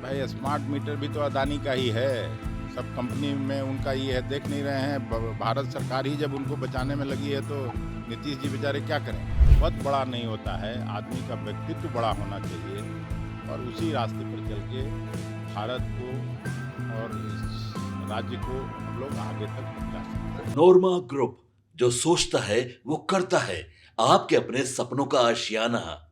भाई smart meter भी तो अदानी का ही है। सब कंपनी में उनका ही है, देख नहीं रहे हैं। भारत सरकार ही जब उनको बचाने में लगी है तो नीतीश जी बेचारे क्या करें। पद बड़ा नहीं होता है, आदमी का व्यक्तित्व बड़ा होना चाहिए और उसी रास्ते पर चल के भारत को और इस राज्य को हम लोग आगे तक पहुंचा सकते हैं। नोरमा ग्रुप, जो सोचता है वो करता है। आपके अपने सपनों का आशियाना।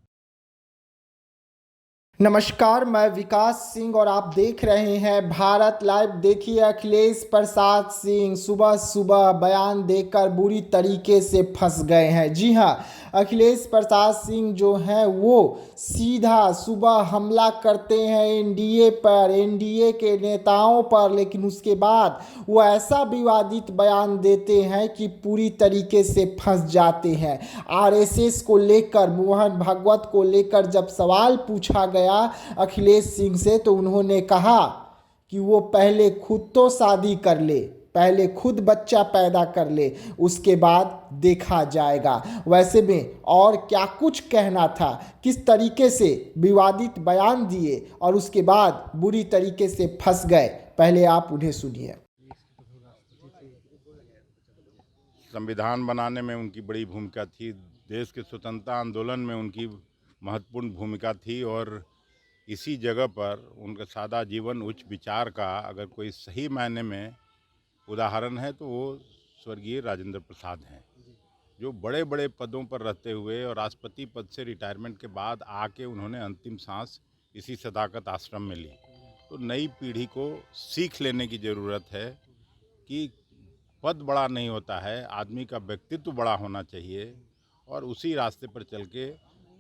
नमस्कार, मैं विकास सिंह और आप देख रहे हैं भारत लाइव। देखिए, अखिलेश प्रसाद सिंह सुबह सुबह बयान देकर बुरी तरीके से फंस गए हैं। जी हां, अखिलेश प्रसाद सिंह जो हैं वो सीधा सुबह हमला करते हैं एनडीए पर, एनडीए के नेताओं पर, लेकिन उसके बाद वो ऐसा विवादित बयान देते हैं कि पूरी तरीके से फंस जाते हैं। आरएसएस को लेकर, मोहन भागवत को लेकर जब सवाल पूछा गया अखिलेश सिंह से, तो उन्होंने कहा कि वो पहले खुद तो शादी कर ले, पहले खुद बच्चा पैदा कर ले, उसके बाद देखा जाएगा। वैसे में और क्या कुछ कहना था, किस तरीके से विवादित बयान दिए और उसके बाद बुरी तरीके से फंस गए, पहले आप उन्हें सुनिए। संविधान बनाने में उनकी बड़ी भूमिका थी, देश के स्वतंत्रता आंदोलन में उनकी महत्वपूर्ण भूमिका थी और इसी जगह पर उनका सादा जीवन, उच्च विचार का अगर कोई सही मायने में उदाहरण है तो वो स्वर्गीय राजेंद्र प्रसाद हैं, जो बड़े बड़े पदों पर रहते हुए और राष्ट्रपति पद से रिटायरमेंट के बाद आके उन्होंने अंतिम सांस इसी सदाकत आश्रम में ली। तो नई पीढ़ी को सीख लेने की ज़रूरत है कि पद बड़ा नहीं होता है, आदमी का व्यक्तित्व बड़ा होना चाहिए और उसी रास्ते पर चल के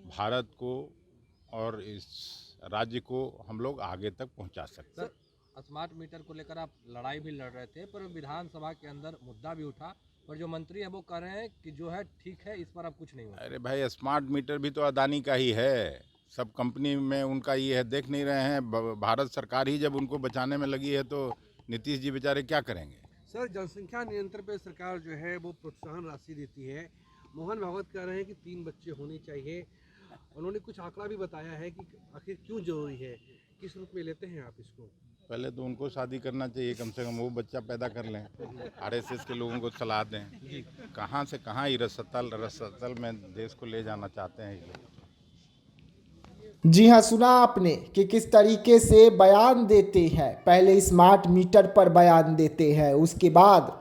भारत को और इस राज्य को हम लोग आगे तक पहुंचा सकते हैं। स्मार्ट मीटर को लेकर आप लड़ाई भी लड़ रहे थे, पर विधानसभा के अंदर मुद्दा भी उठा, पर जो मंत्री है वो कह रहे हैं कि जो है ठीक है, इस पर अब कुछ नहीं होगा। अरे भाई, स्मार्ट मीटर भी तो अदानी का ही है, सब कंपनी में उनका ही है, देख नहीं रहे हैं। भारत सरकार ही जब उनको बचाने में लगी है तो नीतीश जी बेचारे क्या करेंगे। सर, जनसंख्या नियंत्रण पे सरकार जो है वो प्रोत्साहन राशि देती है। मोहन भागवत कह रहे हैं कि 3 बच्चे होने चाहिए। उन्होंने कुछ आंकड़ा भी बताया है कि आखिर क्यों जरूरी है, किस रूप में लेते हैं आप इसको? पहले तो उनको शादी करना चाहिए, कम से कम वो बच्चा पैदा कर लें। आरएसएस के लोगों को सलाह दें, कहाँ से कहाँ रसतल में देश को ले जाना चाहते हैं ये। जी हाँ, सुना आपने कि किस तरीके से बयान देते हैं। पहले स्मार्ट मीटर पर बयान देते हैं, उसके बाद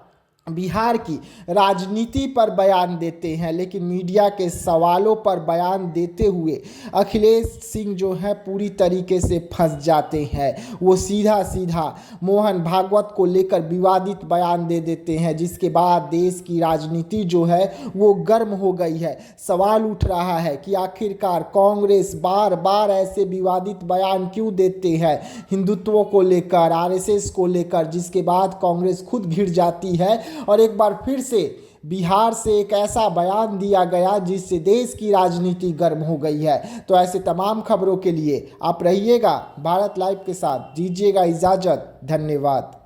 बिहार की राजनीति पर बयान देते हैं, लेकिन मीडिया के सवालों पर बयान देते हुए अखिलेश सिंह जो है पूरी तरीके से फंस जाते हैं। वो सीधा सीधा मोहन भागवत को लेकर विवादित बयान दे देते हैं, जिसके बाद देश की राजनीति जो है वो गर्म हो गई है। सवाल उठ रहा है कि आखिरकार कांग्रेस बार बार ऐसे विवादित बयान क्यों देते हैं हिंदुत्व को लेकर, आरएसएस को लेकर, जिसके बाद कांग्रेस खुद घिर जाती है और एक बार फिर से बिहार से एक ऐसा बयान दिया गया जिससे देश की राजनीति गर्म हो गई है। तो ऐसे तमाम खबरों के लिए आप रहिएगा भारत लाइव के साथ, दीजिएगा इजाजत, धन्यवाद।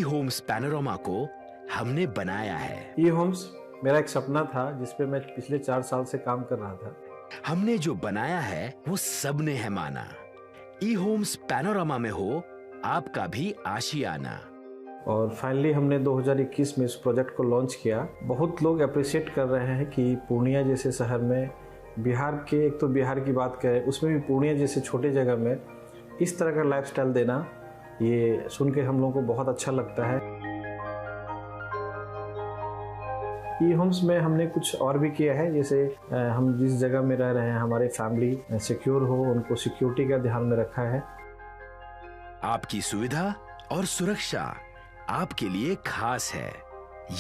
होम्स पैनोरामा को हमने बनाया है। ये होम्स मेरा एक सपना था जिस पे मैं पिछले 4 साल से काम कर रहा था। हमने जो बनाया है वो सबने है माना। ई होम्स पैनोरामा में हो आपका भी आशियाना। और फाइनली हमने 2021 में इस प्रोजेक्ट को लॉन्च किया। बहुत लोग अप्रिशिएट कर रहे हैं कि पूर्णिया जैसे शहर में, बिहार के, एक तो बिहार की बात करें उसमें भी पूर्णिया जैसे छोटे जगह में इस तरह का लाइफस्टाइल देना, ये सुन के हम लोगों को बहुत अच्छा लगता है। ई होम्स में हमने कुछ और भी किया है, जैसे हम जिस जगह में रह रहे हैं हमारे फैमिली सिक्योर हो, उनको सिक्योरिटी का ध्यान में रखा है। आपकी सुविधा और सुरक्षा आपके लिए खास है,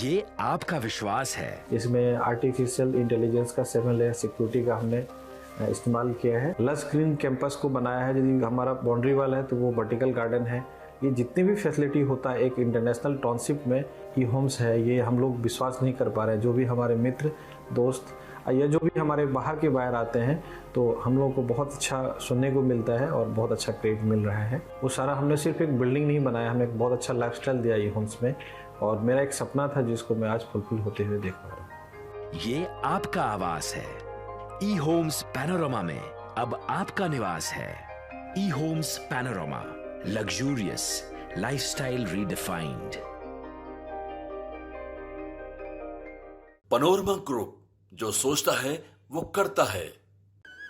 ये आपका विश्वास है। इसमें आर्टिफिशियल इंटेलिजेंस का 7 लेयर सिक्योरिटी का हमने इस्तेमाल किया है। लस ग्रीन कैंपस को बनाया है, यदि हमारा बाउंड्री वाल है तो वो वर्टिकल गार्डन है। ये जितनी भी फैसिलिटी होता है एक इंटरनेशनल टाउनशिप में ई होम्स है, ये हम लोग विश्वास नहीं कर पा रहे हैं। जो भी हमारे मित्र, दोस्त या जो भी हमारे बाहर के बाहर आते हैं तो हम लोगों को बहुत अच्छा सुनने को मिलता है और बहुत अच्छा क्रेडिट मिल रहा है। वो सारा हमने सिर्फ एक बिल्डिंग नहीं बनाया, हमने एक बहुत अच्छा लाइफस्टाइल दिया ई होम्स में, और मेरा एक सपना था जिसको मैं आज फुलफिल होते हुए देख पा रहा हूँ। ये आपका आवास है। ई होम्स पैनोरामा में अब आपका निवास है। E-Homes Panorama, luxurious lifestyle redefined. Panorama group, जो सोचता है वो करता है।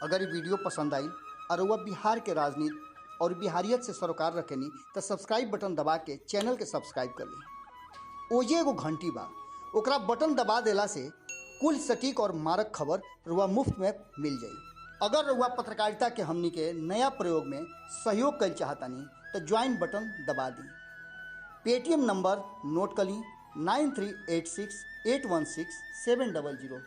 अगर ये वीडियो पसंद आई और वह बिहार के राजनीति और बिहारियत से सरोकार रखेनी तो सब्सक्राइब बटन दबा के चैनल के सब्सक्राइब कर ली। ओजे एगो घंटी बा, ओकरा बटन दबा देला से कुल सटीक और मारक खबर रुआ मुफ्त में मिल जाई। अगर रुआ पत्रकारिता के हमनी के नया प्रयोग में सहयोग कर चाहतानी तो ज्वाइन बटन दबा दी। पेटीएम नंबर नोट कर ली 9386816700।